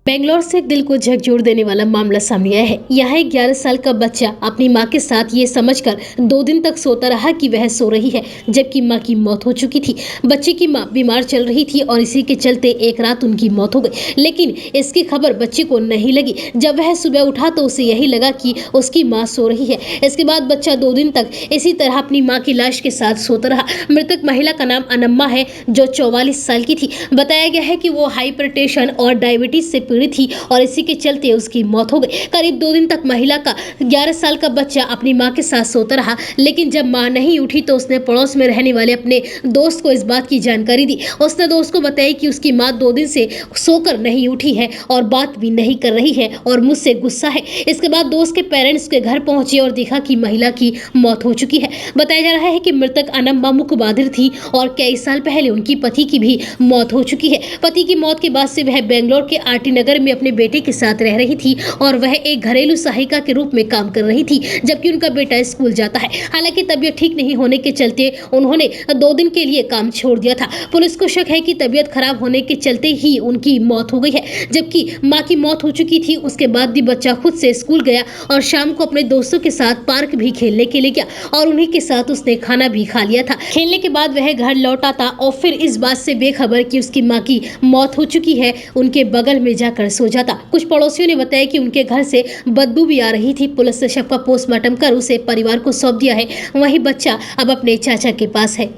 बेंगलोर से दिल को झकझोर देने वाला मामला सामने आया है। यहाँ एक 11 साल का बच्चा अपनी मां के साथ ये समझकर 2 दिन तक सोता रहा कि वह सो रही है, जबकि मां की मौत हो चुकी थी। बच्चे की मां बीमार चल रही थी और इसी के चलते एक रात उनकी मौत हो गई, लेकिन इसकी खबर बच्चे को नहीं लगी। जब वह सुबह उठा तो उसे यही लगा कि उसकी मां सो रही है। इसके बाद बच्चा 2 दिन तक इसी तरह अपनी मां की लाश के साथ सोता रहा। मृतक महिला का नाम अनम्मा है, जो 44 साल की थी। बताया गया है कि वो हाइपरटेंशन और डायबिटीज से पीड़ित थी और इसी के चलते उसकी मौत हो गई। करीब 2 दिन तक महिला का 11 साल का बच्चा अपनी मां के साथ सोता रहा, लेकिन जब मां नहीं उठी तो उसने पड़ोस में रहने वाले अपने दोस्त को इस बात की जानकारी दी। उसने दोस्त को बताया कि उसकी मां 2 दिन से सोकर नहीं उठी है और बात भी नहीं कर रही है और मुझसे गुस्सा है। इसके बाद दोस्त के पेरेंट्स के घर पहुंचे और देखा कि महिला की मौत हो चुकी है। बताया जा रहा है कि मृतक अनम्मा मुकबादिर थी और कई साल पहले उनकी पति की भी मौत हो चुकी है। पति की मौत के बाद से वह बेंगलोर के आरटी नगर में अपने बेटे के साथ रह रही थी और वह एक घरेलू सहायिका के रूप में काम कर रही थी, जबकि उनका बेटा स्कूल जाता है। हालांकि तबीयत ठीक नहीं होने के चलते उन्होंने 2 दिन के लिए काम छोड़ दिया था। पुलिस को शक है कि तबीयत खराब होने के चलते ही उनकी मौत हो गई है, जबकि मां की मौत हो चुकी थी। उसके बाद भी बच्चा खुद से स्कूल गया और शाम को अपने दोस्तों के साथ पार्क भी खेलने के लिए गया और उन्हीं के साथ उसने खाना भी खा लिया था। खेलने के बाद वह घर लौटा था और फिर इस बात से बेखबर कि उसकी मां की मौत हो चुकी है, उनके बगल में जाकर सो जाता। कुछ पड़ोसियों ने बताया कि उनके घर से बदबू भी आ रही थी। पुलिस ने शव का पोस्टमार्टम कर उसे परिवार को सौंप दिया है। वहीं बच्चा अब अपने चाचा के पास है।